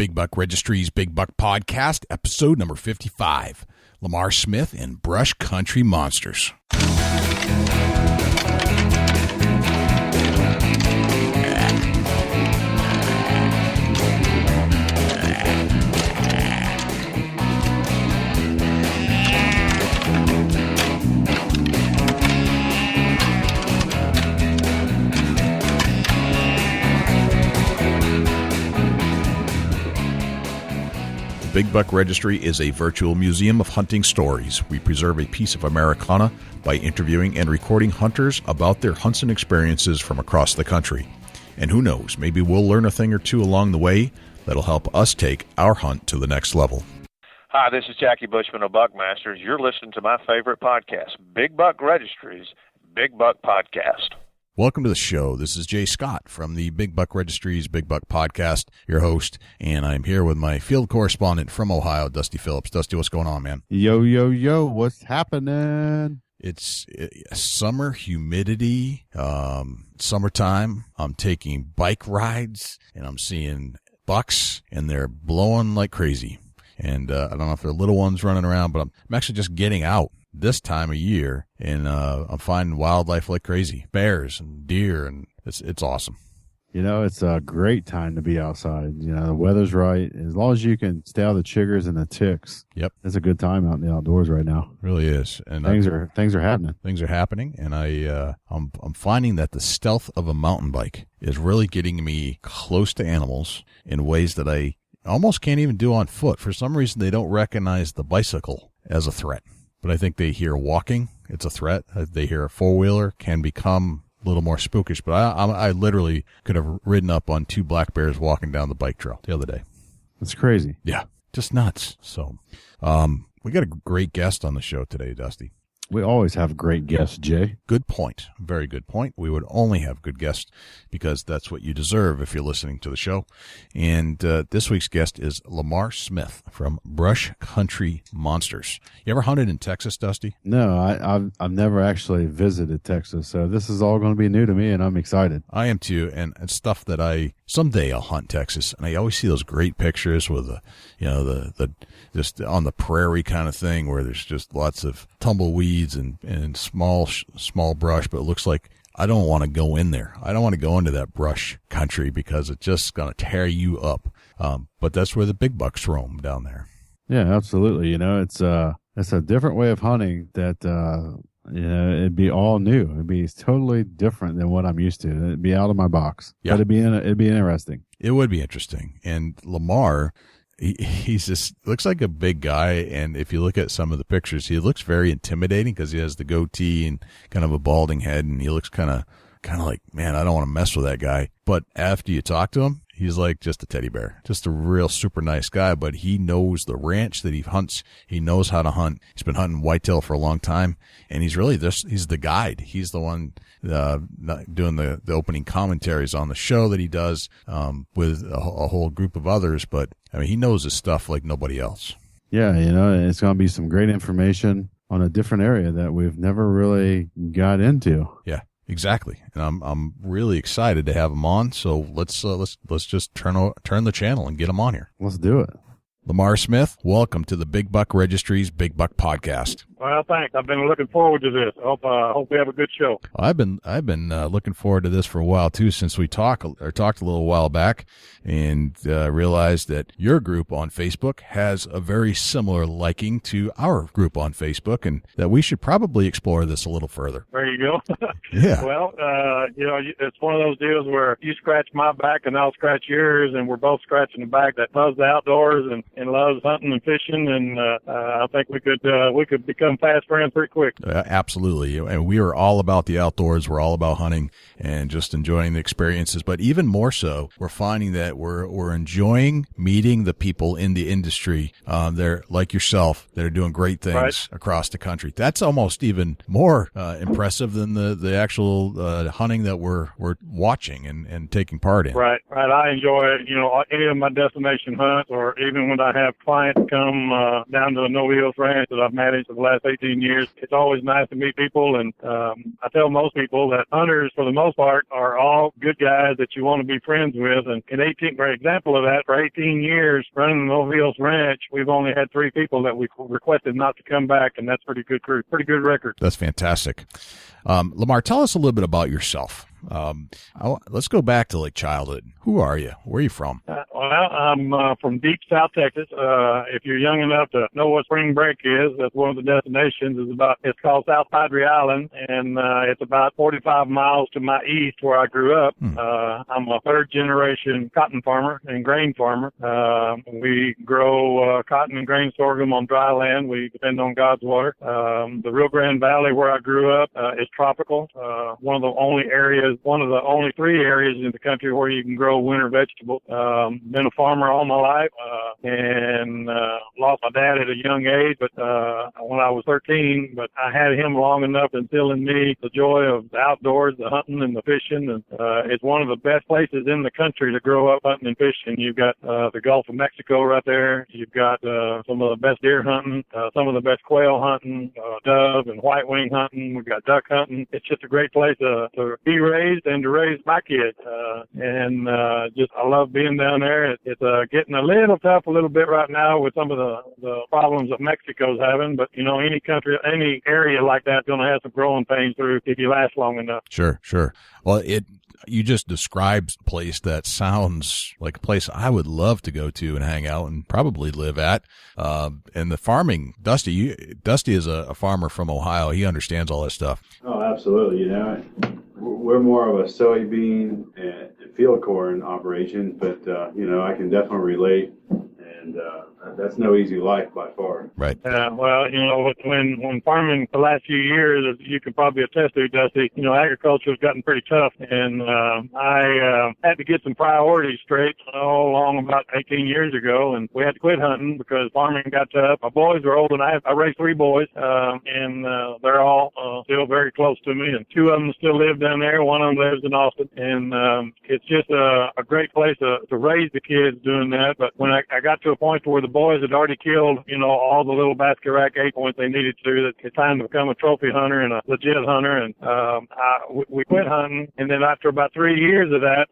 Big Buck Registry's Big Buck Podcast, episode number 55, Lamar Smith and Brush Country Monsters. Big Buck Registry is a virtual museum of hunting stories. We preserve a piece of Americana by interviewing and recording hunters about their hunts and experiences from across the country. And who knows, maybe we'll learn a thing or two along the way that'll help us take our hunt to the next level. Hi, this is Jackie Bushman of Buckmasters. You're listening to my favorite podcast, Big Buck Registry's Big Buck Podcast. Welcome to the show. This is Jay Scott from the Big Buck Registry's Big Buck Podcast, your host, and I'm here with my field correspondent from Ohio, Dusty Phillips. Dusty, what's going on, man? Yo, what's happening? It's summer humidity, summertime. I'm taking bike rides, and I'm seeing bucks, and they're blowing like crazy. And I don't know if they're little ones running around, but I'm actually just getting out this time of year, and I'm finding wildlife like crazy. Bears and deer, and it's awesome. You know, it's a great time to be outside. You know, the weather's right. As long as you can stay out of the chiggers and the ticks. Yep. It's a good time out in the outdoors right now. It really is. And things are happening. Things are happening, and I'm finding that the stealth of a mountain bike is really getting me close to animals in ways that I almost can't even do on foot. For some reason, they don't recognize the bicycle as a threat. But I think they hear walking, it's a threat. They hear a four-wheeler, can become a little more spookish. But I literally could have ridden up on two black bears walking down the bike trail the other day. That's crazy. Yeah, just nuts. So we got a great guest on the show today, Dusty. We always have great guests, Jay. Good point. Very good point. We would only have good guests because that's what you deserve if you're listening to the show. And this week's guest is Lamar Smith from Brush Country Monsters. You ever hunted in Texas, Dusty? No, I've never actually visited Texas, so this is all going to be new to me, and I'm excited. I am too, and it's stuff that someday I'll hunt Texas, and I always see those great pictures with the just on the prairie kind of thing where there's just lots of tumbleweeds and small brush, but it looks like I don't want to go in there. I don't want to go into that brush country because it's just going to tear you up. But that's where the big bucks roam down there. Yeah, absolutely. You know, it's a different way of hunting that, it'd be all new. It'd be totally different than what I'm used to. It'd be out of my box. Yeah. But it'd be interesting. It would be interesting. And Lamar, he's just looks like a big guy, and if you look at some of the pictures, he looks very intimidating because he has the goatee and kind of a balding head, and he looks kind of like, man, I don't want to mess with that guy. But after you talk to him, he's like just a teddy bear, just a real super nice guy. But he knows the ranch that he hunts. He knows how to hunt. He's been hunting whitetail for a long time, and he's the guide. He's the one doing the opening commentaries on the show that he does with a whole group of others. But I mean, he knows his stuff like nobody else. Yeah, it's going to be some great information on a different area that we've never really got into. Yeah. Exactly, and I'm really excited to have him on. So let's just turn the channel and get him on here. Let's do it. Lamar Smith, welcome to the Big Buck Registry's Big Buck Podcast. Well, thanks. I've been looking forward to this. I hope we have a good show. I've been looking forward to this for a while too, since we talked a little while back, and realized that your group on Facebook has a very similar liking to our group on Facebook, and that we should probably explore this a little further. There you go. Yeah. Well, it's one of those deals where you scratch my back and I'll scratch yours, and we're both scratching the back that loves the outdoors and loves hunting and fishing, and I think we could become fast friends pretty quick. Absolutely. And we are all about the outdoors. We're all about hunting and just enjoying the experiences. But even more so, we're finding that we're enjoying meeting the people in the industry. They're like yourself, that are doing great things across the country. That's almost even more impressive than the actual hunting that we're watching and taking part in. Right. I enjoy any of my destination hunts, or even when I have clients come down to the Novillos Ranch that I've managed for the last 18 years. It's always nice to meet people, and I tell most people that hunters, for the most part, are all good guys that you want to be friends with. And for example of that, for 18 years running the Novillos Ranch, we've only had 3 people that we requested not to come back, and that's pretty good record. That's fantastic. Lamar, tell us a little bit about yourself. Let's go back to like childhood. Who are you? Where are you from? I'm from deep South Texas. If you're young enough to know what spring break is, that's one of the destinations. It's called South Padre Island, and it's about 45 miles to my east where I grew up. I'm a 3rd generation cotton farmer and grain farmer. We grow cotton and grain sorghum on dry land. We depend on God's water. The Rio Grande Valley where I grew up is tropical. One of the only 3 areas in the country where you can grow winter vegetables. Been a farmer all my life, and lost my dad at a young age, but when I was 13, but I had him long enough to instill in me the joy of the outdoors, the hunting and the fishing, and it's one of the best places in the country to grow up hunting and fishing. You've got the Gulf of Mexico right there. You've got some of the best deer hunting, some of the best quail hunting, dove and white wing hunting. We've got duck hunting. It's just a great place to be raised and to raise my kids. I love being down there. It's getting a little tough a little bit right now with some of the problems that Mexico's having, but any country, any area like that's going to have some growing pains through if you last long enough. Sure. Well, you just described a place that sounds like a place I would love to go to and hang out and probably live at. And the farming, Dusty is a farmer from Ohio. He understands all that stuff. Oh, absolutely. We're more of a soybean and field corn operation, but I can definitely relate, and that's no easy life by far. Right. When farming the last few years, as you can probably attest to, Dusty, agriculture has gotten pretty tough, and I had to get some priorities straight along about 18 years ago, and we had to quit hunting because farming got tough. My boys are old, and I raised 3 boys, and they're all still very close to me, and 2 of them still live down there. One of them lives in Austin, and it's just a great place to raise the kids doing that. But when I got to a point where the boys had already killed, all the little basket rack 8 points they needed to, that it's time to become a trophy hunter and a legit hunter. And we quit hunting. And then after about 3 years of that,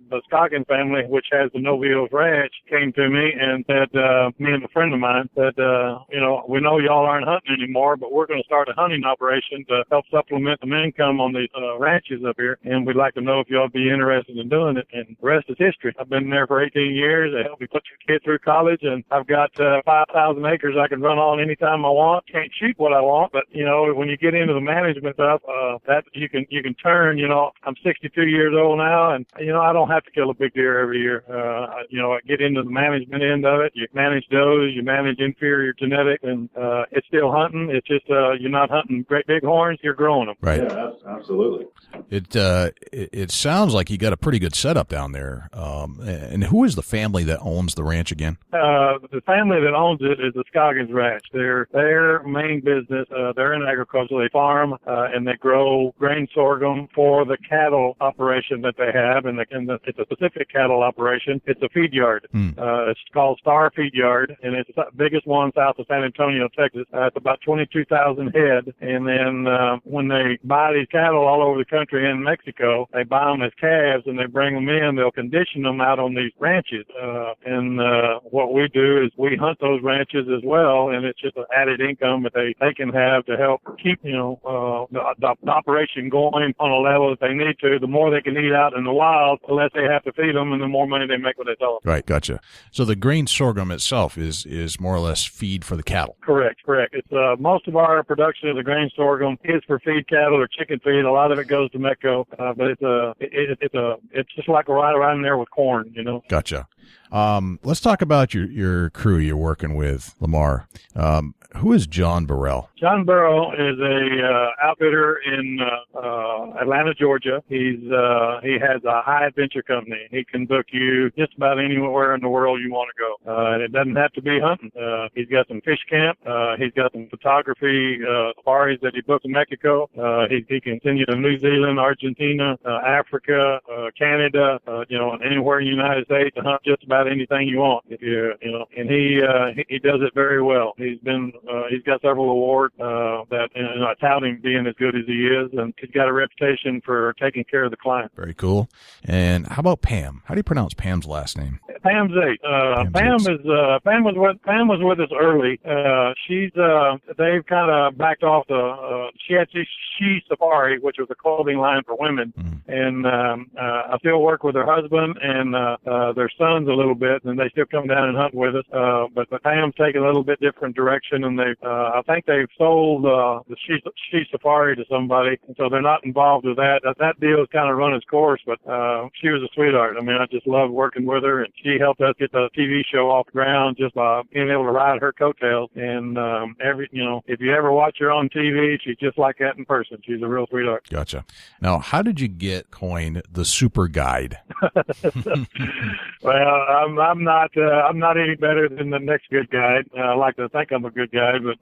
the Scoggin family, which has the Novillos Ranch, came to me and said, me and a friend of mine said, we know y'all aren't hunting anymore, but we're going to start a hunting operation to help supplement some income on these ranches up here. And we'd like to know if y'all be interested in doing it. And the rest is history. I've been there for 18 years. They helped me put 2 kids through college, and I've got 5,000 acres I can run on anytime I want. Can't shoot what I want, but when you get into the management stuff, that you can turn. I'm 62 years old now, and I don't have to kill a big deer every year. I get into the management end of it. You manage does, you manage inferior genetics, and it's still hunting. It's just you're not hunting great big horns. You're growing them. Right. Yeah, absolutely. It sounds like you got a pretty good setup down there. And who is the family that owns the ranch again? The family that owns it is the Scoggins Ranch. Their main business, they're in agriculture. They farm and they grow grain sorghum for the cattle operation that they have, and it's a specific cattle operation. It's a feed yard. It's called Star Feed Yard, and it's the biggest one south of San Antonio, Texas. It's about 22,000 head. And then when they buy these cattle all over the country and Mexico, they buy them as calves and they bring them in. They'll condition them out on these ranches. And what we do is we hunt those ranches as well, and it's just an added income that they can have to help keep the operation going on a level that they need to. The more they can eat out in the wild, the less they have to feed them, and the more money they make when they sell them. Right, gotcha. So the grain sorghum itself is more or less feed for the cattle. Correct. It's most of our production of the grain sorghum is for feed cattle or chicken feed. A lot of it goes to Mexico, but it's just like right in there with corn, Gotcha. Let's talk about your crew you're working with, Lamar. Who is John Burrow? John Burrow is a outfitter in Atlanta, Georgia. He has a high adventure company. He can book you just about anywhere in the world you want to go. And it doesn't have to be hunting. He's got some fish camp. He's got some photography safaris that he books in Mexico. He can send you to New Zealand, Argentina, Africa, Canada, and anywhere in the United States to hunt just about about anything you want. If and he does it very well. He's got several awards that I tout him being as good as he is, and he's got a reputation for taking care of the client. Very cool. And how about Pam? How do you pronounce Pam's last name? Pam's eight. Pam was with us early. They've kind of backed off she had She Safari, which was a clothing line for women, and I still work with her husband and their sons a little bit, and they still come down and hunt with us. But Pam's taken a little bit different direction, and I think they've sold the She Safari to somebody, and so they're not involved with that. That deal has kind of run its course, but she was a sweetheart. I mean, I just loved working with her, and she helped us get the TV show off the ground just by being able to ride her coattails. And if you ever watch her on TV, she's just like that in person. She's a real sweetheart. Gotcha. Now, how did you get coined the super guide? Well, I'm not any better than the next good guide. I like to think I'm a good guide, but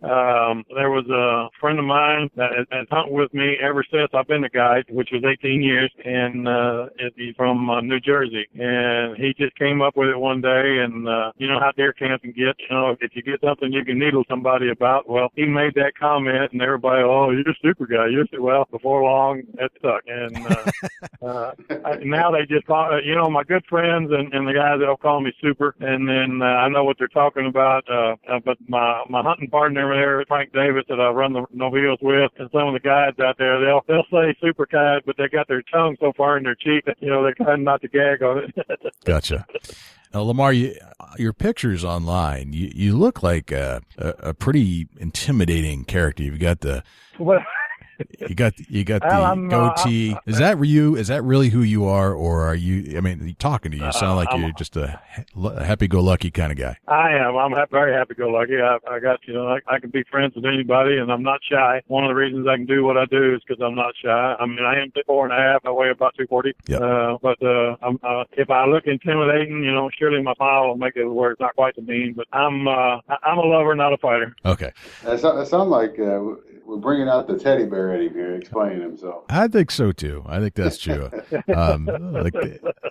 there was a friend of mine that has hunted with me ever since I've been a guide, which was 18 years, and he's from New Jersey, and he just came up with it one day, and you know how deer camp can get. If you get something you can needle somebody about, well, he made that comment, and everybody, oh, you're a super guy. Well, before long, that stuck, and now they just call, my good friends and the guys that'll call me super, and then I know what they're talking about. But my hunting partner there, Frank Davis, that I run the Novillos with, and some of the guides out there, they'll say super guide, but they got their tongue so far in their cheek that they're trying not to gag on it. Gotcha. Now, Lamar, your pictures online, you look like a pretty intimidating character. You've got the. Well, You got the goatee. Is that you? Is that really who you are, or are you? I mean, talking to you sound like you're just a happy-go-lucky kind of guy. I am. I'm very happy-go-lucky. I got I can be friends with anybody, and I'm not shy. One of the reasons I can do what I do is because I'm not shy. I mean, I am 4.5. I weigh about 240. Yep. But if I look intimidating, surely my smile will make it work. Not quite the mean, but I'm a lover, not a fighter. Okay. That sounds like we're bringing out the teddy bear Eddie here, explaining himself. I think so too. I think that's true. Like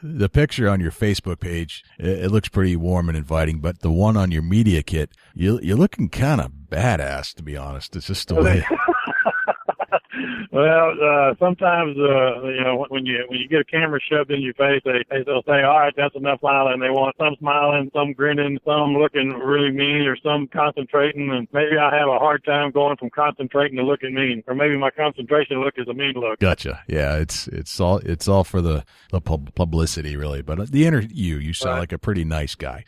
the picture on your Facebook page, it looks pretty warm and inviting, but the one on your media kit, you're looking kind of badass, to be honest. It's just the way. Well, sometimes, when you get a camera shoved in your face, they'll say, all right, that's enough smiling. They want some smiling, some grinning, some looking really mean, or some concentrating. And maybe I have a hard time going from concentrating to looking mean, or maybe my concentration look is a mean look. Gotcha. Yeah, it's all for the publicity, really. But the interview, you sound like a pretty nice guy.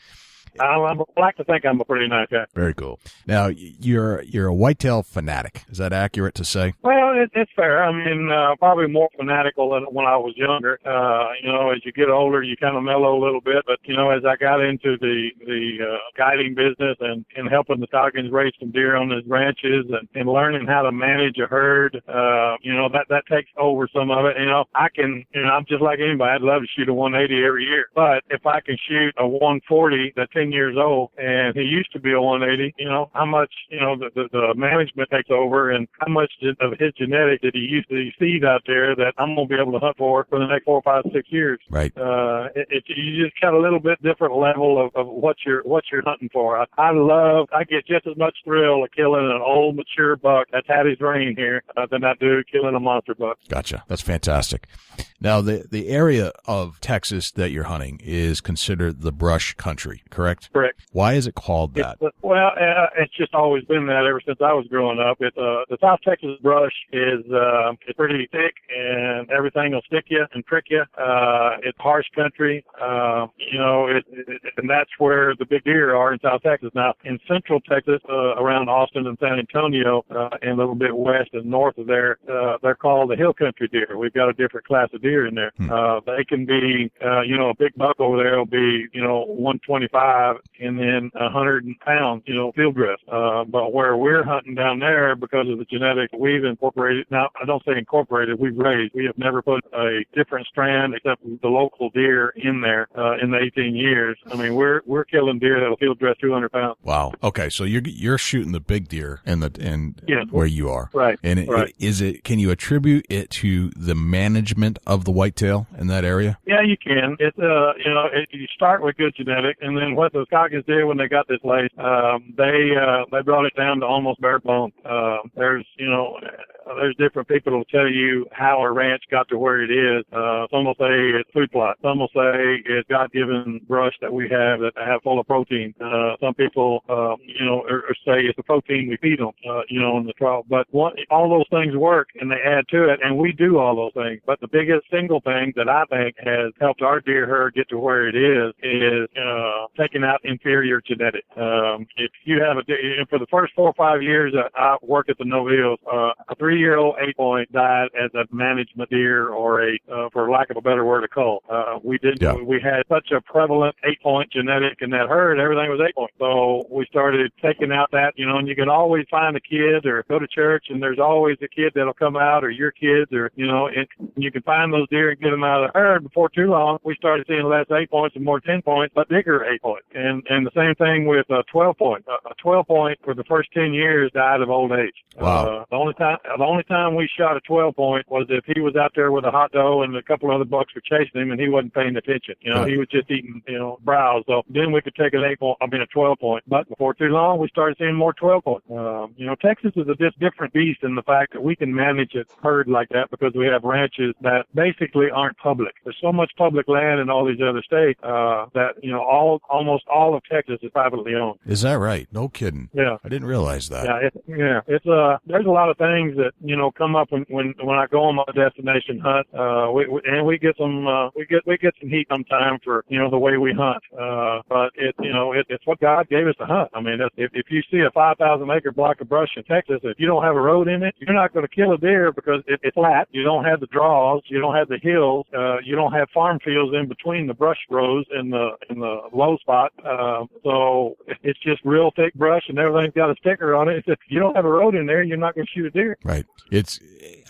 I like to think I'm a pretty nice guy. Very cool. Now, you're a whitetail fanatic. Is that accurate to say? Well, it's fair. I mean, probably more fanatical than when I was younger. As you get older, you kind of mellow a little bit. But, as I got into the guiding business and helping the Toggins raise some deer on his ranches and learning how to manage a herd, that takes over some of it. I'm just like anybody. I'd love to shoot a 180 every year. But if I can shoot a 140 that's 10 years old, and he used to be a 180, how much, the management takes over, and how much of his genetics did he used to seed out there that I'm going to be able to hunt for the next 4, 5, 6 years. Right. You just got a little bit different level of what you're hunting for. I get just as much thrill of killing an old mature buck that's had his reign here than I do killing a monster buck. Gotcha. That's fantastic. Now, the area of Texas that you're hunting is considered the brush country, correct? Correct. Why is it called that? It's just always been that ever since I was growing up. The South Texas brush is pretty thick, and everything will stick you and prick you. It's harsh country, and that's where the big deer are in South Texas. Now, in Central Texas, around Austin and San Antonio, and a little bit west and north of there, they're called the hill country deer. We've got a different class of deer in there. They can be, a big buck over there will be, 125. 85 and then 100 pounds, field dress. But where we're hunting down there, because of the genetics we've incorporated, now I don't say incorporated, we've raised. We have never put a different strand except the local deer in there in the 18 years. I mean, we're killing deer that'll field dress 200 pounds. Wow. Okay, so you're shooting the big deer yes, where you are, right? And can you attribute it to the management of the whitetail in that area? Yeah, you can. It's you start with good genetics, and then what the Scoggins did when they got this place, they brought it down to almost bare bones. There's different people who will tell you how a ranch got to where it is. Some will say it's food plot. Some will say it's God-given brush that we have that have full of protein. Some people, or say it's the protein we feed them, in the trial. But all those things work, and they add to it, and we do all those things. But the biggest single thing that I think has helped our deer herd get to where it is taking out inferior genetics. If you have for the first 4 or 5 years that I worked at the Novillos, a 3-year-old 8-point died as a management deer or for lack of a better word, a cull. We had such a prevalent 8-point genetic in that herd, everything was 8-point. So we started taking out that, and you can always find a kid or go to church and there's always a kid that'll come out or your kids or, and you can find those deer and get them out of the herd. Before too long, we started seeing less 8-points and more 10-points, but bigger 8-points. And the same thing with a 12-point. A 12-point for the first 10 years died of old age. Wow. The only time we shot a 12-point was if he was out there with a hot doe and a couple other bucks were chasing him and he wasn't paying attention. He was just eating, browse. So then we could take a 12-point. But before too long, we started seeing more 12-point. Texas is a just different beast in the fact that we can manage a herd like that because we have ranches that basically aren't public. There's so much public land in all these other states that, almost all of Texas is privately owned. Is that right? No kidding. Yeah. I didn't realize that. Yeah. It's there's a lot of things that, come up when I go on my destination hunt. We get some heat sometime for, the way we hunt. But it's what God gave us to hunt. I mean, if you see a 5,000 acre block of brush in Texas, if you don't have a road in it, you're not going to kill a deer because it's flat. You don't have the draws. You don't have the hills. You don't have farm fields in between the brush rows in the low spot. So it's just real thick brush and everything's got a sticker on it. If you don't have a road in there, you're not going to shoot a deer. Right.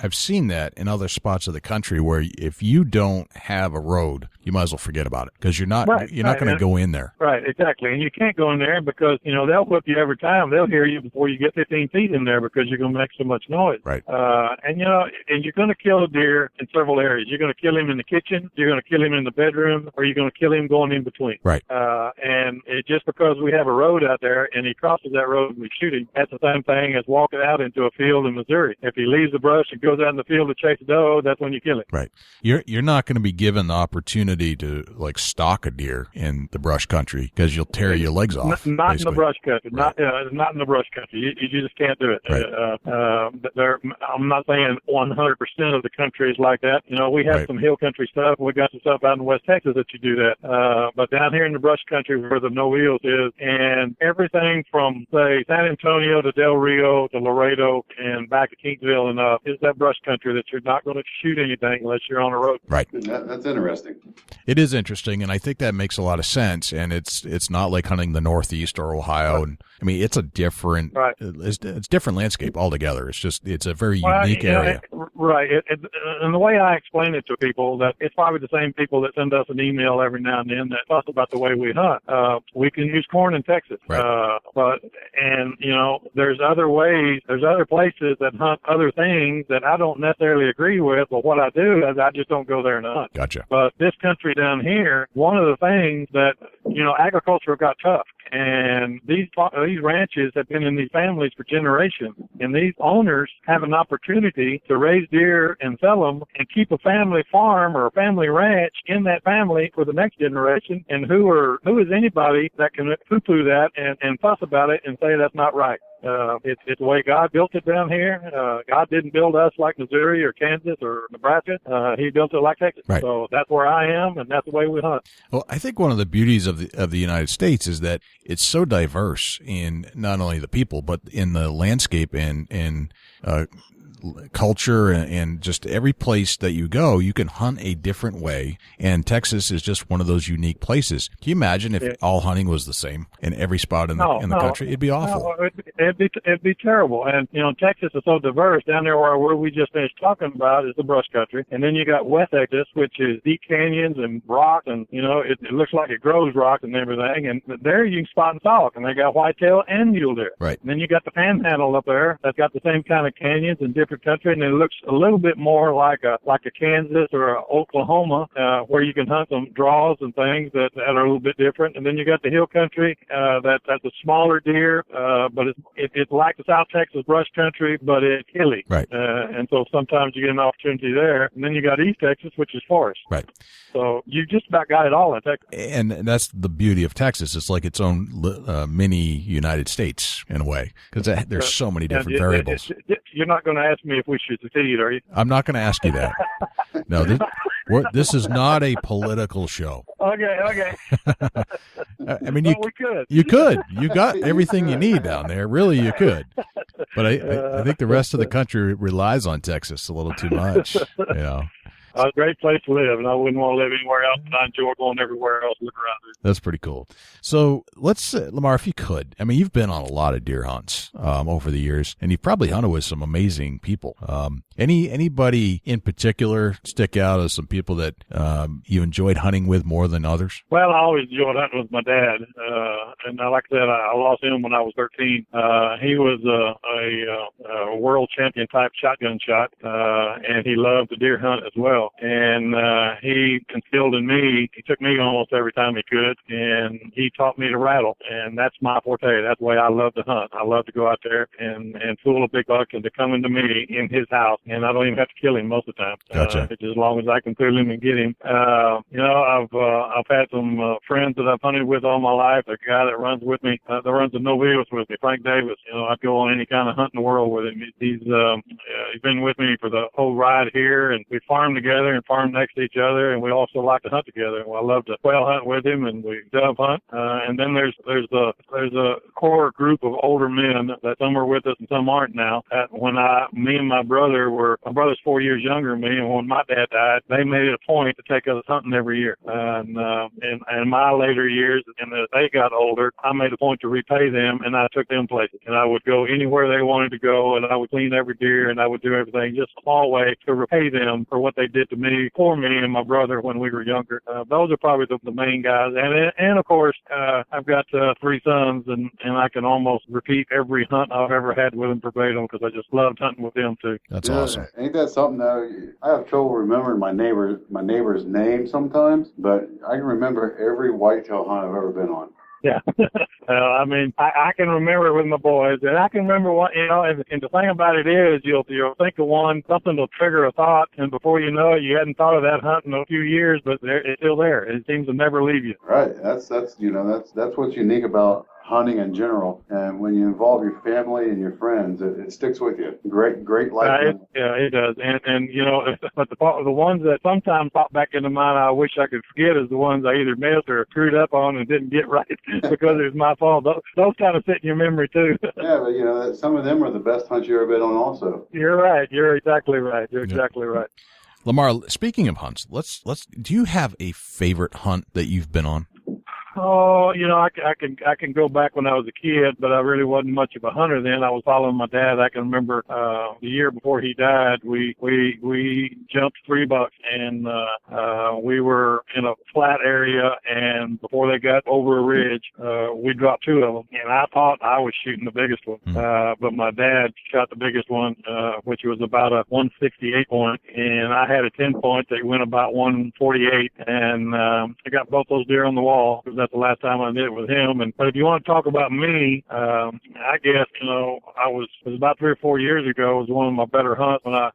I've seen that in other spots of the country where if you don't have a road, you might as well forget about it because you're not going to go in there. Right, exactly. And you can't go in there because, they'll whip you every time. They'll hear you before you get 15 feet in there because you're going to make so much noise. Right. And you're going to kill a deer in several areas. You're going to kill him in the kitchen, you're going to kill him in the bedroom, or you're going to kill him going in between. Right. And just because we have a road out there and he crosses that road and we shoot him, that's the same thing as walking out into a field in Missouri. If he leaves the brush and goes out in the field to chase a doe, that's when you kill him. Right. You're not going to be given the opportunity to stalk a deer in the brush country because you'll tear your legs off. Not basically. In the brush country. Right. Not in the brush country. You just can't do it. Right. I'm not saying 100% of the country is like that. We have some hill country stuff. We got some stuff out in West Texas that you do that. But down here in the brush country where the Novillos is, and everything from say San Antonio to Del Rio to Laredo and back to Kingsville and up is that brush country that you're not going to shoot anything unless you're on a road. Right. That's interesting. It is interesting, and I think that makes a lot of sense. And it's not like hunting the Northeast or Ohio. And I mean, it's a different, it's different landscape altogether. It's a very unique area. Right. And the way I explain it to people, that it's probably the same people that send us an email every now and then that talk about the way we hunt. We can use corn in Texas, right. There's other ways. There's other places that hunt other things that I don't necessarily agree with. But what I do is I just don't go there and hunt. Gotcha. But this country down here, one of the things that agriculture got tough. And these ranches have been in these families for generations. And these owners have an opportunity to raise deer and sell them and keep a family farm or a family ranch in that family for the next generation. And who is anybody that can poo-poo that and fuss about it and say that's not right? It's the way God built it down here. God didn't build us like Missouri or Kansas or Nebraska. He built it like Texas. Right. So that's where I am, and that's the way we hunt. Well, I think one of the beauties of the United States is that it's so diverse in not only the people, but in the landscape and culture and just every place that you go, you can hunt a different way. And Texas is just one of those unique places. Can you imagine if all hunting was the same in every spot in the country? It'd be awful. No, it'd be terrible. And, Texas is so diverse. Down there where we just finished talking about is the brush country. And then you got West Texas, which is deep canyons and rocks. And, it looks like it grows rocks and everything. And there you can spot and talk. And they got whitetail and mule deer. Right. And then you got the panhandle up there that's got the same kind of canyons and different country. And it looks a little bit more like a Kansas or a Oklahoma, where you can hunt some draws and things that are a little bit different. And then you got the hill country, that's a smaller deer, but it's like the South Texas brush country, but it's hilly. Right. And so sometimes you get an opportunity there. And then you got East Texas, which is forest. Right. So you just about got it all in Texas. And that's the beauty of Texas. It's like its own mini United States in a way, because there's so many different variables. You're not going to ask me if we should succeed, are you? I'm not going to ask you that. No, this is not a political show. Okay. I mean, we could. You could. You got everything you need down there. Really, you could. But I think the rest of the country relies on Texas a little too much. A great place to live, and I wouldn't want to live anywhere else, and I enjoy going everywhere else, look around it. That's pretty cool. So let's, Lamar, if you could, I mean, you've been on a lot of deer hunts over the years, and you've probably hunted with some amazing people. Anybody in particular stick out as some people that you enjoyed hunting with more than others? Well, I always enjoyed hunting with my dad, and like I said, I lost him when I was 13. He was a world champion type shotgun shot, and he loved the deer hunt as well. And he instilled in me, he took me almost every time he could, and he taught me to rattle. And that's my forte. That's the way I love to hunt. I love to go out there and fool a big buck and to come into me in his house. And I don't even have to kill him most of the time. Gotcha. As long as I can fool him and get him. I've had some friends that I've hunted with all my life. A guy that runs with me, that runs the Novillos with me, Frank Davis. I'd go on any kind of hunt in the world with him. He's been with me for the whole ride here, and we farm together and farm next to each other, and we also like to hunt together. I love to quail hunt with him, and we dove hunt. And then there's a core group of older men that some are with us and some aren't now. Me and my brother's 4 years younger than me, and when my dad died, they made it a point to take us hunting every year. And my later years, and as they got older, I made a point to repay them, and I took them places. And I would go anywhere they wanted to go, and I would clean every deer, and I would do everything just a small way to repay them for what they did to me, for me and my brother when we were younger. Those are probably the main guys. And of course, I've got 3 sons, and I can almost repeat every hunt I've ever had with them verbatim because I just loved hunting with them too. That's awesome. Ain't that something though? I have trouble remembering my neighbor's name sometimes, but I can remember every whitetail hunt I've ever been on. Yeah. I can remember it with my boys, and I can remember what, and the thing about it is you'll think of one, something will trigger a thought, and before you know it, you hadn't thought of that hunt in a few years, but it's still there. It seems to never leave you. Right. That's what's unique about hunting in general, and when you involve your family and your friends, it sticks with you. Great life. It does. And but the ones that sometimes pop back into mind, I wish I could forget, is the ones I either missed or screwed up on and didn't get right because it was my fault. Those kind of sit in your memory too. Yeah, but some of them are the best hunts you ever been on. Also, you're right. You're exactly right. Exactly right. Lamar, speaking of hunts, let's. Do you have a favorite hunt that you've been on? Oh, I can go back when I was a kid, but I really wasn't much of a hunter then. I was following my dad. I can remember the year before he died, we jumped 3 bucks, and we were in a flat area, and before they got over a ridge, we dropped 2 of them, and I thought I was shooting the biggest one, but my dad shot the biggest one, which was about a 168 point, and I had a 10 point that went about 148, and I got both those deer on the wall. That's the last time I did it with him. But if you want to talk about me, I guess, it was about 3 or 4 years ago. It was one of my better hunts when I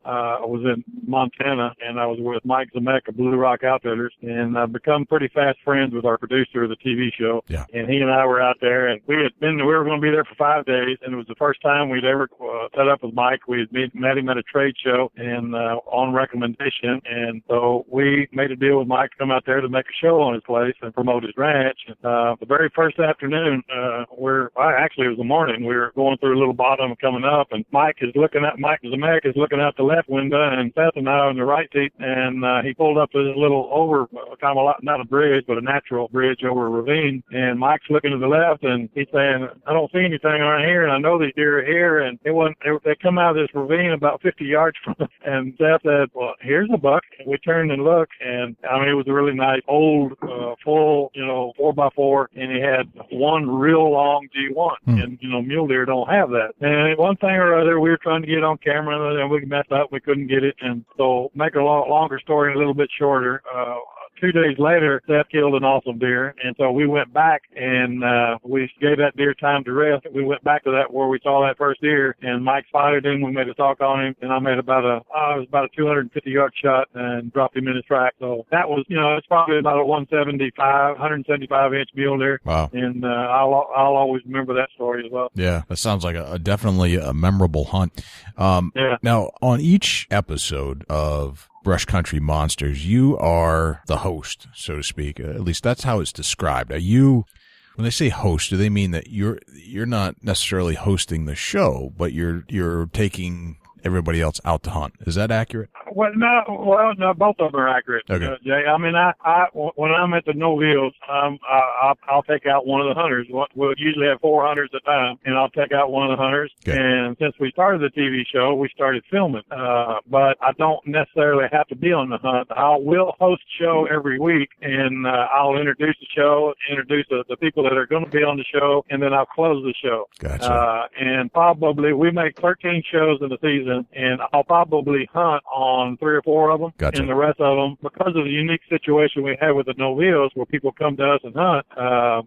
was in Montana, and I was with Mike Zemek of Blue Rock Outfitters, and I've become pretty fast friends with our producer of the TV show. Yeah. And he and I were out there, and we were going to be there for 5 days, and it was the first time we'd ever set up with Mike. We had met him at a trade show and on recommendation, and so we made a deal with Mike to come out there to make a show on his place and promote his ranch. much. The very first afternoon, actually it was the morning, we were going through a little bottom coming up, and Mike Zemek is looking out the left window, and Seth and I are in the right seat, and he pulled up to this little not a bridge, but a natural bridge over a ravine, and Mike's looking to the left, and he's saying, I don't see anything around here, and I know these deer are here, and they come out of this ravine about 50 yards from us, and Seth said, well, here's a buck. And we turned and looked, and it was a really nice old, full, 4x4, and he had one real long G1, and, mule deer don't have that. And one thing or other, we were trying to get on camera, and we messed up, we couldn't get it, and so make a longer story a little bit shorter, 2 days later, Seth killed an awesome deer, and so we went back and we gave that deer time to rest. We went back to that where we saw that first deer, and Mike spotted him. We made a talk on him, and I made about a 250-yard shot and dropped him in his track. So that was, it's probably about a 175-inch mule deer. Wow. And I'll always remember that story as well. Yeah, that sounds like definitely a memorable hunt. Yeah. Now, on each episode of Brush Country Monsters, you are the host, so to speak. At least that's how it's described. Are you, when they say host, do they mean that you're not necessarily hosting the show, but you're taking everybody else out to hunt? Is that accurate? Well, no, both of them are accurate. Okay. Jay. I mean, when I'm at the Novillos, I'll take out one of the hunters. We'll usually have 4 hunters at a time, and I'll take out one of the hunters. Okay. And since we started the TV show, we started filming. But I don't necessarily have to be on the hunt. I will host a show every week, and I'll introduce the show, introduce the people that are going to be on the show, and then I'll close the show. Gotcha. And probably we make 13 shows in the season, and I'll probably hunt on 3 or 4 of them. Gotcha. And the rest of them, because of the unique situation we have with the Novillos where people come to us and hunt,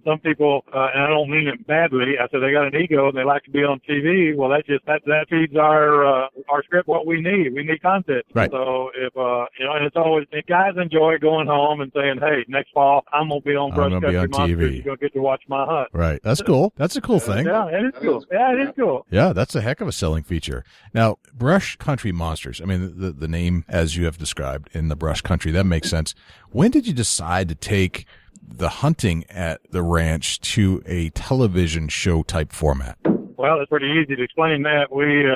some people, and I don't mean it badly, I said they got an ego and they like to be on TV. Well, that feeds our script what we need. We need content. Right. So if, and it's always, and guys enjoy going home and saying, hey, next fall, I'm going to be on Brush Country Monsters. TV. You're going to get to watch my hunt. Right. That's cool. That's a cool thing. Yeah, it is cool. Yeah, it is cool. Yeah, that's a heck of a selling feature. Now, Brush Country Monsters, I mean, the name, as you have described, in the brush country, that makes sense. When did you decide to take the hunting at the ranch to a television show type format? Well, it's pretty easy to explain that. We,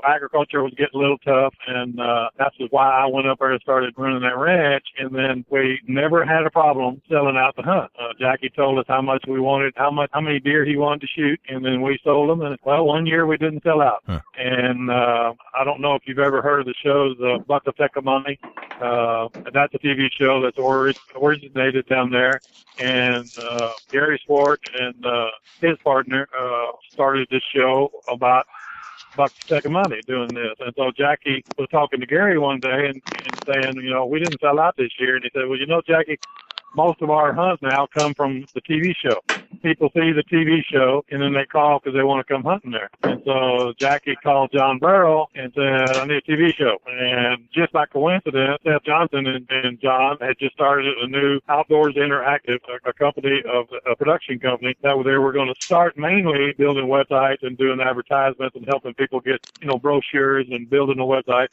agriculture was getting a little tough, and that's why I went up there and started running that ranch, and then we never had a problem selling out the hunt. Jackie told us how much we wanted, how many deer he wanted to shoot, and then we sold them, and, well, one year we didn't sell out. Huh. And I don't know if you've ever heard of the shows, Buck of Tecumseh. That's a TV show that's originated down there, and Gary Swart and his partner started this show about Buck Tecumseh doing this. And so Jackie was talking to Gary one day and saying, we didn't sell out this year. And he said, well, Jackie, most of our hunts now come from the TV show. People see the TV show, and then they call because they want to come hunting there. And so Jackie called John Burrow and said, I need a TV show. And just by coincidence, Seth Johnson and John had just started a new Outdoors Interactive, a production company that they were going to start mainly building websites and doing advertisements and helping people get, brochures and building a website.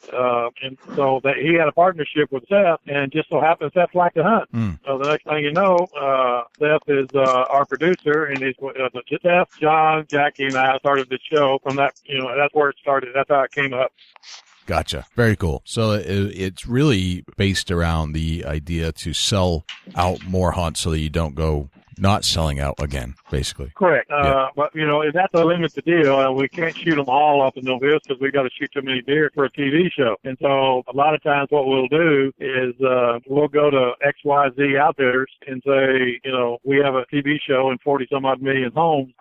And so he had a partnership with Seth, and just so happened Seth liked to hunt. So the next thing you know, Seth is our producer, and he's Seth, John, Jackie, and I started the show from that. That's where it started. That's how it came up. Gotcha. Very cool. So it's really based around the idea to sell out more hunts so that you don't go not selling out again, basically. Correct. Yeah. But, that's a limited deal. We can't shoot them all up in Novillos because we got to shoot too many deer for a TV show. And so a lot of times what we'll do is we'll go to XYZ Outfitters and say, we have a TV show in 40-some-odd million homes.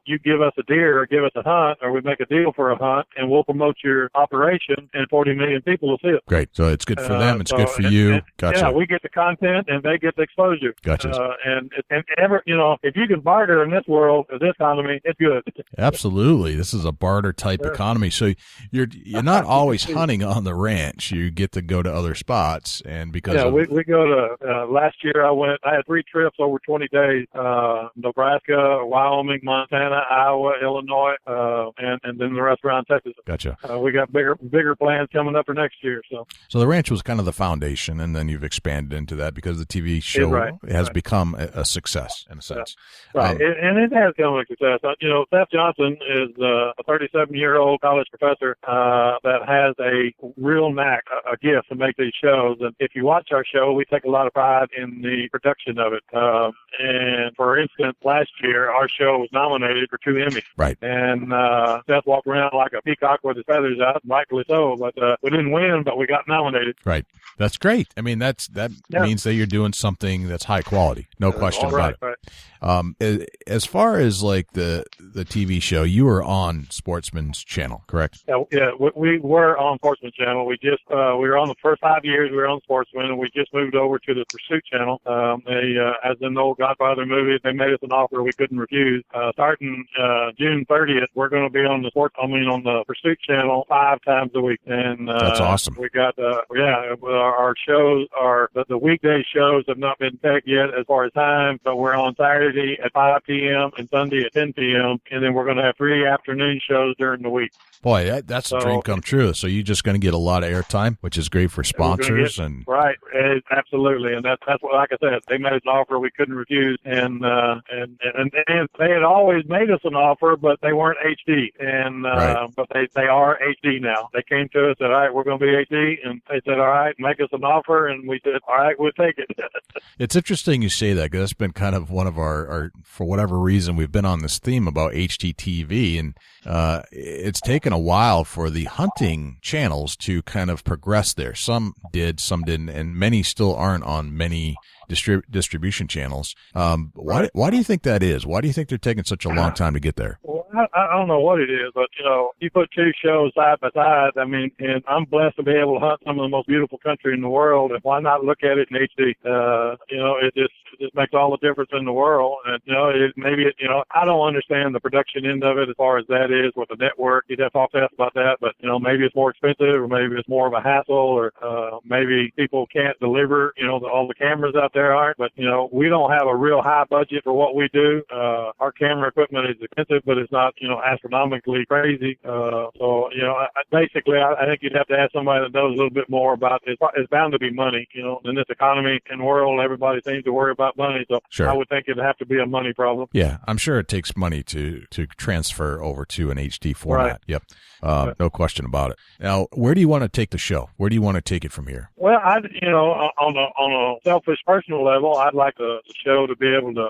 You give us a deer or give us a hunt, or we make a deal for a hunt, and we'll promote your operation, and 40 million people will see it. Great. So it's good for them. It's good for you. Gotcha. Yeah, we get the content, and they get the exposure. Gotcha. And if you can barter in this world, this economy, it's good. Absolutely. This is a barter type economy. So you're not always hunting on the ranch. You get to go to other spots, and because we go to last year I had 3 trips over 20 days, Nebraska, Wyoming, Montana, Iowa, Illinois, and then the rest around Texas. Gotcha. We got bigger plans coming up for next year. So the ranch was kind of the foundation, and then you've expanded into that because the TV show has become a success in a sense. Right, and it has become a success. Seth Johnson is a 37-year-old college professor that has a real knack, a gift to make these shows. And if you watch our show, we take a lot of pride in the production of it. And for instance, last year our show was nominated for 2 Emmys. Right. And Seth walked around like a peacock with his feathers out, rightfully so. But we didn't win, but we got nominated. Right. That's great. I mean, that means that you're doing something that's high quality. No question about it. Right. As far as like the TV show, you were on Sportsman's Channel, correct? Yeah, we were on Sportsman Channel. We just we were on the first 5 years. We were on Sportsman, and we just moved over to the Pursuit Channel. As in the old Godfather movie, they made us an offer we couldn't refuse. Starting June 30th, we're going to be on the Pursuit Channel 5 times a week, and that's awesome. We got our shows are the weekday shows have not been pegged yet as far as time, but we're on Saturday at 5 p.m. and Sunday at 10 p.m. and then we're going to have 3 afternoon shows during the week. Boy, that's a dream come true. So you're just going to get a lot of airtime, which is great for sponsors. Right, absolutely, and that's what, like I said, they made us an offer we couldn't refuse, and they had always made us an offer, but they weren't HD, and but they are HD now. They came to us and said, all right, we're going to be HD, and they said, all right, make us an offer, and we said, all right, we'll take it. It's interesting you say that, because that's been kind of one of our, for whatever reason, we've been on this theme about HDTV, and it's taken a while for the hunting channels to kind of progress there. Some did, some didn't, and many still aren't on many distribution channels. Why do you think that is? Why do you think they're taking such a long time to get there? Well, I don't know what it is, but you put 2 shows side by side. I mean, and I'm blessed to be able to hunt some of the most beautiful country in the world, and why not look at it in HD? It just makes all the difference in the world. And I don't understand the production end of it as far as that is with the network. You'd have to talk to us about that, but maybe it's more expensive, or maybe it's more of a hassle, or maybe people can't deliver. All the cameras out there aren't, but we don't have a real high budget for what we do. Our camera equipment is expensive, but it's not astronomically crazy. Basically, I think you'd have to ask somebody that knows a little bit more about it. It's bound to be money. In this economy and world, everybody seems to worry about money, so sure. I would think it'd have to be a money problem. Yeah, I'm sure it takes money to transfer over to an HD format. Right. Yep. No question about it. Now, where do you want to take the show? Where do you want to take it from here? Well, on a selfish personal level, I'd like the show to be able to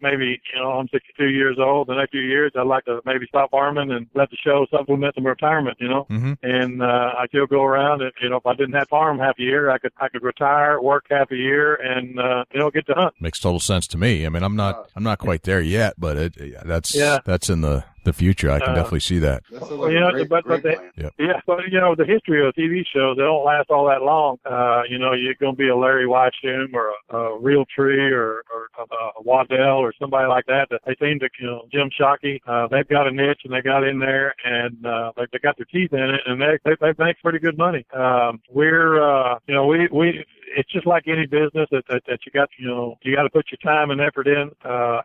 maybe, I'm 62 years old. The next few years, I'd like to maybe stop farming and let the show supplement some retirement. Mm-hmm. And I still go around. And if I didn't have farm half a year, I could retire, work half a year, and get to hunt. Makes total sense to me. I mean, I'm not quite there yet, but that's in the future. I can definitely see that. But the history of TV shows, they don't last all that long. You're going to be a Larry Weisshuhn or a Real Tree or a Waddell or somebody like that. They seem to, Jim Shockey, they've got a niche and they got in there and they got their teeth in it and they make pretty good money. It's just like any business that you got to put your time and effort in.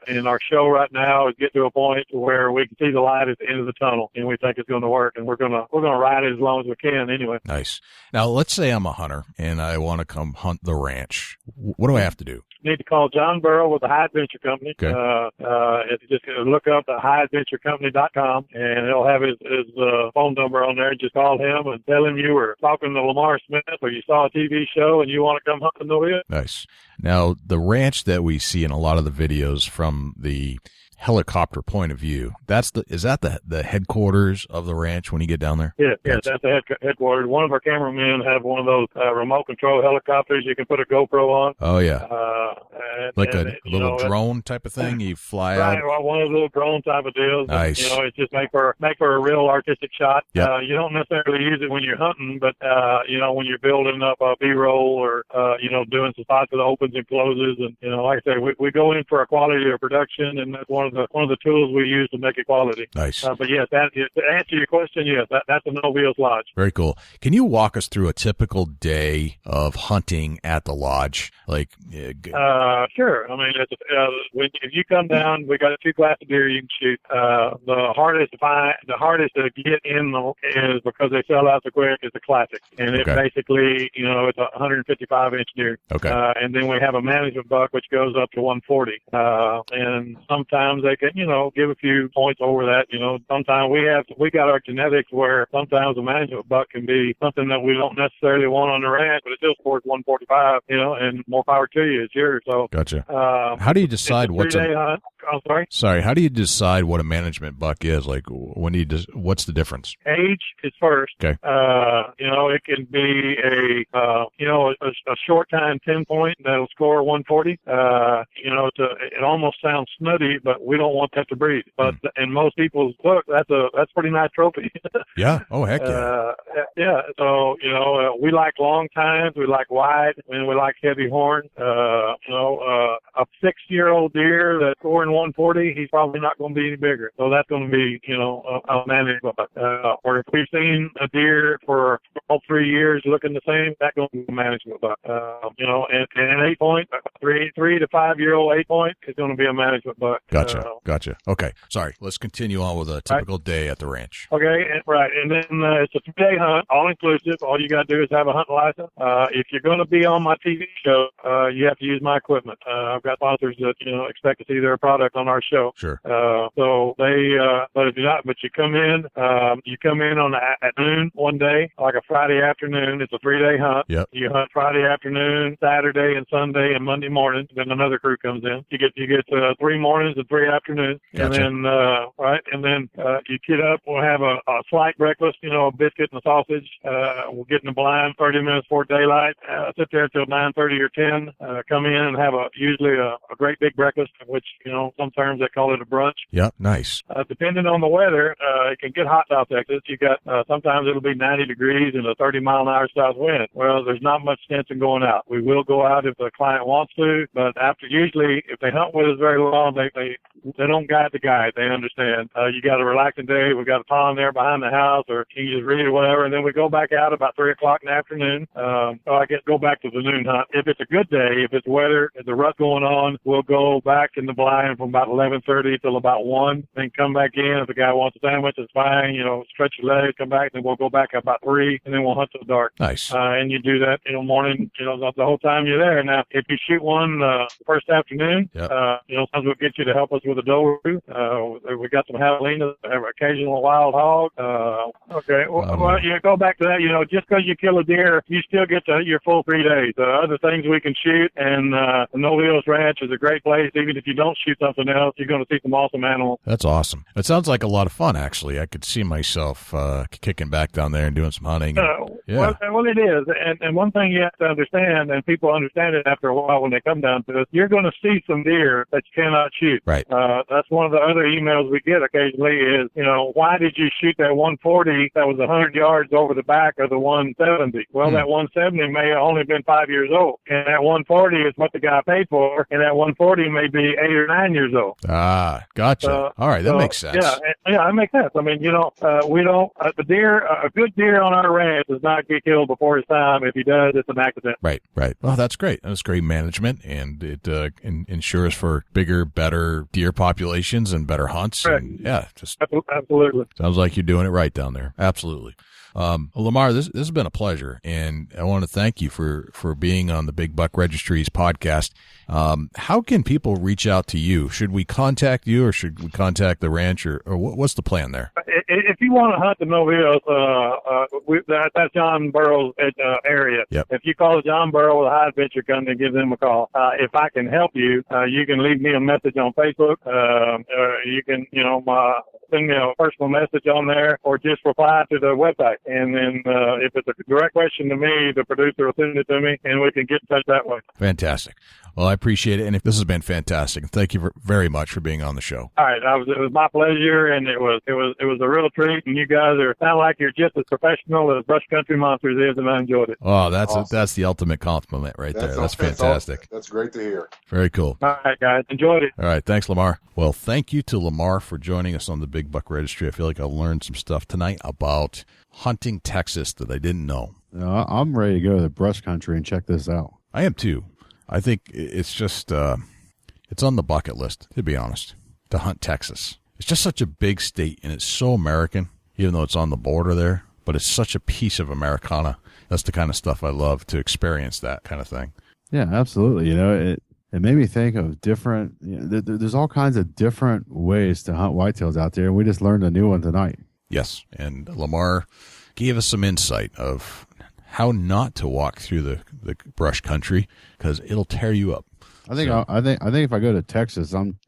And our show right now is getting to a point where we can see the light at the end of the tunnel, and we think it's going to work, and we're going to ride it as long as we can anyway. Nice. Now, let's say I'm a hunter and I want to come hunt the ranch. What do I have to do? You need to call John Burrow with the High Adventure Company. Okay. If you just look up the highadventurecompany.com, and he'll have his phone number on there. Just call him and tell him you were talking to Lamar Smith, or you saw a TV show and you want to come hunt the Novillos. Nice. Now, the ranch that we see in a lot of the videos from the helicopter point of view, is that the headquarters of the ranch when you get down there? Yeah, that's the headquarters. One of our cameramen have one of those remote control helicopters you can put a GoPro on. Oh yeah, like a little know, drone type of thing. You fly right, out. Well, one of those little drone type of deals. Nice. And, it's just make for a real artistic shot. Yep. You don't necessarily use it when you're hunting, but when you're building up a B-roll or doing some spots that opens and closes, and like I say, we go in for a quality of production, and that's one of the tools we use to make it quality. Nice. But yes, to answer your question, yes, that's a Novillos lodge. Very cool. Can you walk us through a typical day of hunting at the lodge? Like, sure. I mean, if you come down, we got 2 classes of deer you can shoot. The hardest to get in is because they sell out so quick is the classic, and it basically, it's a 155-inch deer. Okay. And then we have a management buck which goes up to 140. And sometimes they can, give a few points over that. Sometimes we got our genetics where sometimes a management buck can be something that we don't necessarily want on the ranch, but it still scores 145. And more power to you. It's yours. So gotcha. How do you decide what's a hunt? I'm sorry. Sorry. How do you decide what a management buck is? Like, what's the difference? Age is first. Okay. It can be a short time 10-point that'll score 140. It almost sounds snooty, but we don't want that to breed. But in most people's book, that's a pretty nice trophy. Yeah. Oh, heck yeah. Yeah. So we like long tines, we like wide, and we like heavy horn. A 6-year-old deer that's scoring 140, he's probably not going to be any bigger. So that's going to be, a management buck. Or if we've seen a deer for all 3 years looking the same, that's going to be a management buck. And an 8-point, 3 to 5-year-old 8-point is going to be a management buck. Gotcha. Okay. Sorry. Let's continue on with a typical day at the ranch. Okay. Right. And then it's a 3-day hunt, all inclusive. All you got to do is have a hunting license. If you're going to be on my TV show, you have to use my equipment. I've got sponsors that, expect to see their product on our show. Sure. So but if you're not, but you come in at noon one day, like a Friday afternoon. It's a 3-day hunt. Yep. You hunt Friday afternoon, Saturday and Sunday and Monday morning. Then another crew comes in. You get 3 mornings and 3 afternoons. Gotcha. And then, you get up, we'll have a slight breakfast, a biscuit and a sausage. We'll get in the blind 30 minutes before daylight, sit there till 9:30 or 10, come in and have usually a great big breakfast, which, some terms they call it a brunch. Yep. Nice. Depending on the weather, it can get hot South Texas. You got, sometimes it'll be 90 degrees and a 30-mile-an-hour south wind. Well, there's not much sense in going out. We will go out if the client wants to, but usually if they hunt with us very long, they don't guide the guide. They understand. You got a relaxing day. We got a pond there behind the house, or you can just read or whatever, and then we go back out about 3 o'clock in the afternoon. I guess go back to the noon hunt. If it's a good day, if it's weather, if the rut going on, we'll go back in the blind from about 11:30 till about 1, then come back in. If the guy wants a sandwich, it's fine. Stretch your legs, come back, then we'll go back about 3, and then we'll hunt till dark. Nice. And you do that, morning, the whole time you're there. Now, if you shoot one first afternoon, yep. Sometimes we'll get you to help us with a doe roo. We got some javelinas, occasional wild hog. Okay. Well, you go back to that. Just because you kill a deer, you still get your full 3 days. Other things we can shoot, and the Novillos Ranch is a great place. Even if you don't shoot something else, you're going to see some awesome animals. That's awesome. It sounds like a lot of fun, actually. I could see myself kicking back down there and doing some hunting. Yeah. Well, it is. And one thing you have to understand, and people understand it after a while when they come down to us, you're going to see some deer that you cannot shoot. Right. That's one of the other emails we get occasionally is, why did you shoot that 140 that was 100 yards over the back of the 170? Well, that 170 may have only been 5 years old, and that 140 is what the guy paid for, and that 140 may be 8 or 9 years old. Ah, gotcha. All right, that makes sense. Yeah, that makes sense. I mean, we don't, the deer, a good deer on our ranch does not get killed before his time. If he does, it's an accident. Right. Well, that's great. That's great management, and it ensures for bigger, better deer populations and better hunts. Right. And, yeah, just absolutely. Sounds like you're doing it right down there. Absolutely. Lamar, this has been a pleasure, and I want to thank you for being on the Big Buck Registries podcast. How can people reach out to you? Should we contact you, or should we contact the ranch, or what's the plan there? If you want to hunt the Novillos, that's John Burrows' area. Yep. If you call John Burrow with High Adventure Company, give them a call. If I can help you, you can leave me a message on Facebook. You can, send me a personal message on there, or just reply to the website. And then if it's a direct question to me, the producer will send it to me, and we can get in touch that way. Fantastic. Well, I appreciate it, and this has been fantastic. And thank you very much for being on the show. All right, it was my pleasure, and it was a real treat. And you guys sound like you're just as professional as Brush Country Monsters is, and I enjoyed it. Oh, that's the ultimate compliment right there. That's fantastic. That's great to hear. Very cool. All right, guys, enjoyed it. All right, thanks, Lamar. Well, thank you to Lamar for joining us on the Big Buck Registry. I feel like I learned some stuff tonight about hunting Texas that I didn't know. I'm ready to go to the brush country and check this out. I am too. I think it's just it's on the bucket list, to be honest, to hunt Texas. It's just such a big state, and it's so American, even though it's on the border there. But it's such a piece of Americana. That's the kind of stuff I love, to experience that kind of thing. Yeah, absolutely. It made me think of different. There's all kinds of different ways to hunt whitetails out there, and we just learned a new one tonight. Yes, and Lamar gave us some insight of how not to walk through the brush country, because it'll tear you up. I think if I go to Texas, I'm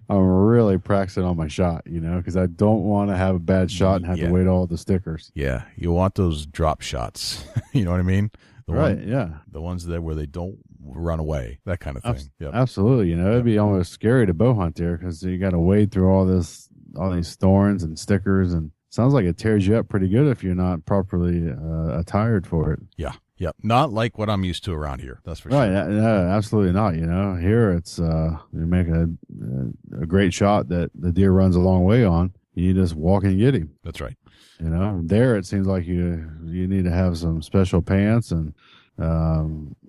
really practicing on my shot, because I don't want to have a bad shot and have to wait all the stickers. Yeah, you want those drop shots. You know what I mean? Yeah. The ones where they don't run away, that kind of thing. Yep. Absolutely. It'd be almost scary to bow hunt there, because you got to wade through all these thorns and stickers, and sounds like it tears you up pretty good if you're not properly attired for it. Yeah. Not like what I'm used to around here. That's for sure. Right. No, absolutely not. Here it's you make a great shot that the deer runs a long way on. You just walk and get him. That's right. There it seems like you need to have some special pants and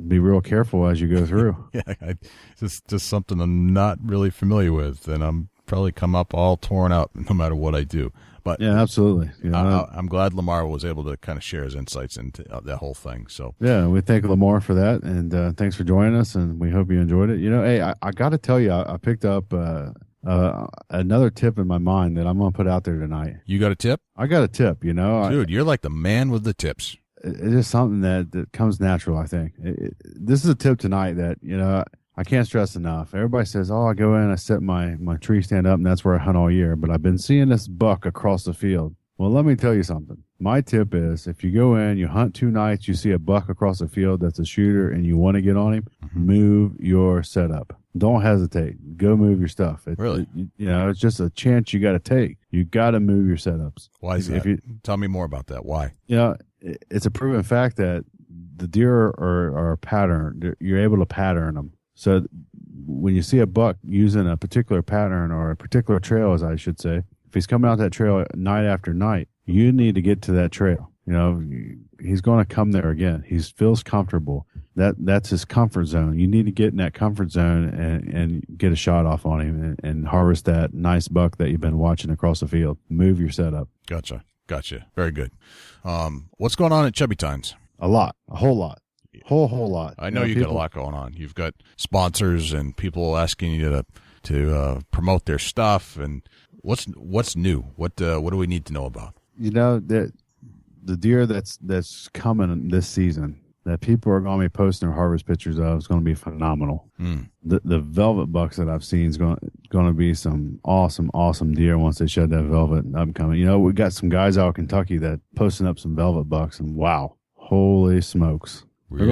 be real careful as you go through. It's just something I'm not really familiar with, and I'm probably come up all torn up no matter what I do. But yeah, absolutely. I'm glad Lamar was able to kind of share his insights into that whole thing. So yeah, we thank Lamar for that, and thanks for joining us, and we hope you enjoyed it. Hey, I got to tell you, I picked up another tip in my mind that I'm going to put out there tonight. You got a tip? I got a tip. Dude, you're like the man with the tips. It's just something that comes natural, I think. This is a tip tonight that, I can't stress enough. Everybody says, I go in, I set my tree stand up, and that's where I hunt all year. But I've been seeing this buck across the field. Well, let me tell you something. My tip is, if you go in, you hunt 2 nights, you see a buck across the field that's a shooter, and you want to get on him, move your setup. Don't hesitate. Go move your stuff. Really? It's just a chance you got to take. You got to move your setups. Why is that? Tell me more about that. Why? It's a proven fact that the deer are a pattern. You're able to pattern them. So when you see a buck using a particular pattern, or a particular trail, as I should say, if he's coming out that trail night after night, you need to get to that trail. He's going to come there again. He feels comfortable. That's his comfort zone. You need to get in that comfort zone and get a shot off on him and harvest that nice buck that you've been watching across the field. Move your setup. Gotcha. Very good. What's going on at Chubby Tines? A whole lot. Whole lot. I know you got a lot going on. You've got sponsors and people asking you to promote their stuff. And what's new? What do we need to know about? That the deer that's coming this season that people are going to be posting their harvest pictures of is going to be phenomenal. The velvet bucks that I've seen is going to be some awesome deer once they shed that velvet upcoming. We got some guys out of Kentucky that posting up some velvet bucks, and wow, holy smokes. Really?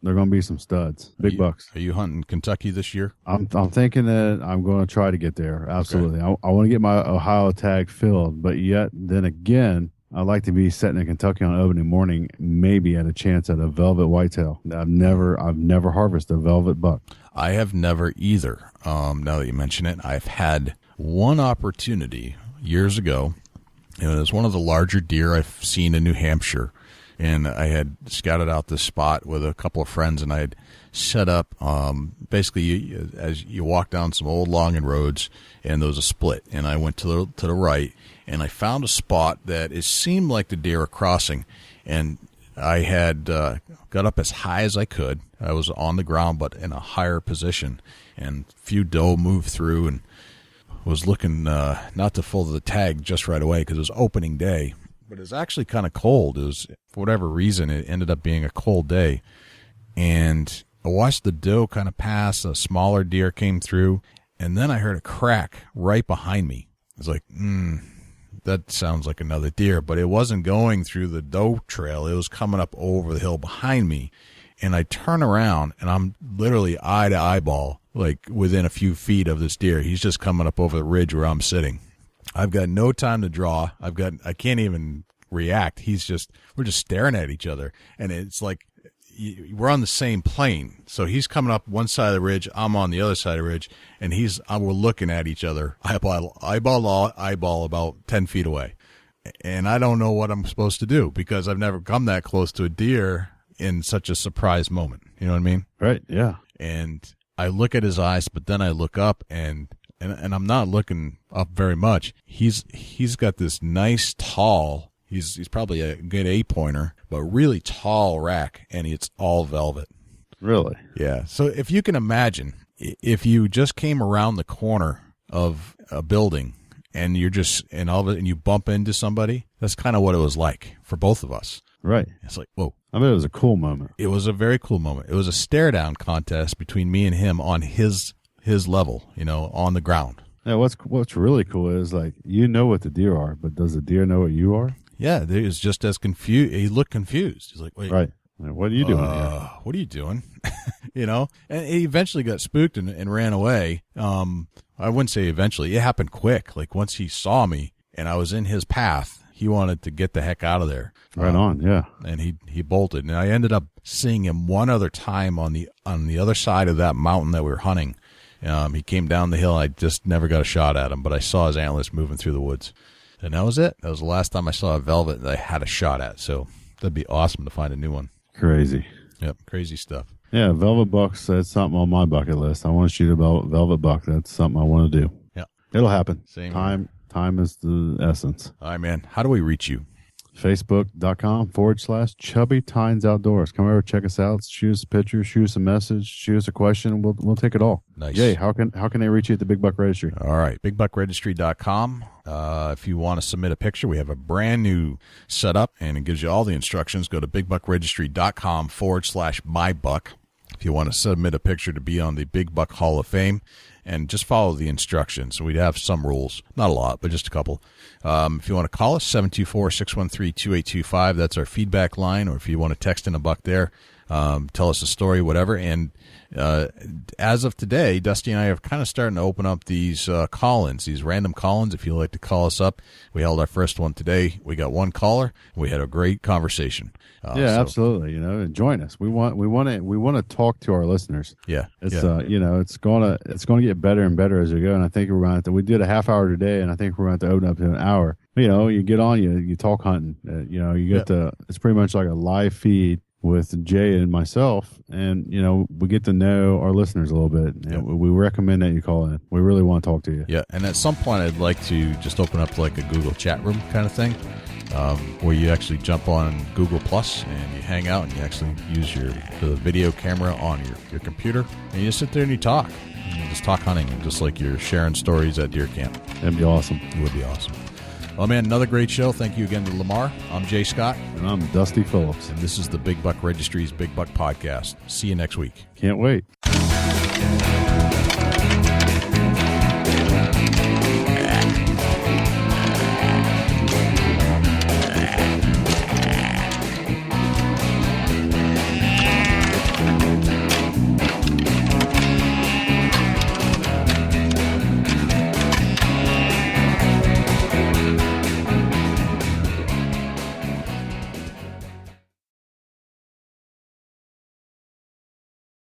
They're going to be some studs, big bucks. Are you hunting Kentucky this year? I'm thinking that I'm going to try to get there. Absolutely. Okay. I want to get my Ohio tag filled, but yet then again, I like to be sitting in Kentucky on opening morning, maybe at a chance at a velvet whitetail. I've never harvested a velvet buck. I have never either. Now that you mention it, I've had one opportunity years ago. It was one of the larger deer I've seen in New Hampshire. And I had scouted out this spot with a couple of friends, and I had set up. Basically, as you walk down some old logging roads, and there was a split. And I went to the right, and I found a spot that it seemed like the deer were crossing. And I had got up as high as I could. I was on the ground, but in a higher position. And a few doe moved through, and was looking not to pull the tag just right away because it was opening day. But it was actually kind of cold. It was, for whatever reason, it ended up being a cold day. And I watched the doe kind of pass. A smaller deer came through, and then I heard a crack right behind me. I was like, that sounds like another deer. But it wasn't going through the doe trail. It was coming up over the hill behind me. And I turn around, and I'm literally eye to eyeball, like within a few feet of this deer. He's just coming up over the ridge where I'm sitting. I've got no time to draw. I can't even react. We're just staring at each other. And it's like, we're on the same plane. So he's coming up one side of the ridge. I'm on the other side of the ridge. And we're looking at each other, eyeball about 10 feet away. And I don't know what I'm supposed to do because I've never come that close to a deer in such a surprise moment. You know what I mean? Right. Yeah. And I look at his eyes, but then I look up and I'm not looking up very much. He's got this nice tall, he's probably a good 8-pointer, but really tall rack, and it's all velvet. Really? Yeah. So if you can imagine, if you just came around the corner of a building and all of it, and you bump into somebody, that's kind of what it was like for both of us. Right. It's like, whoa. I bet it was a cool moment. It was a very cool moment. It was a stare down contest between me and him on his level, on the ground. Yeah, what's really cool is, like, you know what the deer are, but does the deer know what you are? Yeah, he was just as confused. He looked confused. He's like, wait. Right. What are you doing here? What are you doing? And he eventually got spooked and ran away. I wouldn't say eventually. It happened quick. Like, once he saw me and I was in his path, he wanted to get the heck out of there. Right on, yeah. And he bolted. And I ended up seeing him one other time on the other side of that mountain that we were hunting. He came down the hill. I just never got a shot at him, but I saw his antlers moving through the woods. And that was it. That was the last time I saw a velvet that I had a shot at. So that'd be awesome to find a new one. Crazy. Yep, crazy stuff. Yeah, velvet bucks, that's something on my bucket list. I want to shoot a velvet buck. That's something I want to do. Yeah. It'll happen. Same. Time is the essence. All right, man. How do we reach you? Facebook.com/Chubby Tines Outdoors. Come over, check us out, shoot us a picture, shoot us a message, shoot us a question. We'll take it all. Nice. Yay. How can they reach you at the Big Buck Registry? All right, BigBuckRegistry.com. If you want to submit a picture, we have a brand new setup, and it gives you all the instructions. Go to BigBuckRegistry.com/mybuck. If you want to submit a picture to be on the Big Buck Hall of Fame, and just follow the instructions. We have some rules, not a lot, but just a couple. If you want to call us, 724-613-2825. That's our feedback line. Or if you want to text in a buck there, tell us a story, whatever. And as of today, Dusty and I are kind of starting to open up these call-ins, these random call-ins. If you'd like to call us up, we held our first one today. We got one caller. We had a great conversation. Absolutely. And join us. We want to talk to our listeners. Yeah. It's it's going to get better and better as we go. And I think we did a half hour today, and I think we're going to open up to an hour. You get on, you talk hunting. You get it's pretty much like a live feed with Jay and myself, and we get to know our listeners a little bit. And we recommend that you call in. We really want to talk to you. Yeah, and at some point, I'd like to just open up like a Google chat room kind of thing, where you actually jump on Google Plus and you hang out and you actually use the video camera on your computer, and you just sit there and you talk. And you just talk hunting, and just like you're sharing stories at deer camp. That'd be awesome. It would be awesome. Well, man, another great show. Thank you again to Lamar. I'm Jay Scott. And I'm Dusty Phillips. And this is the Big Buck Registry's Big Buck Podcast. See you next week. Can't wait.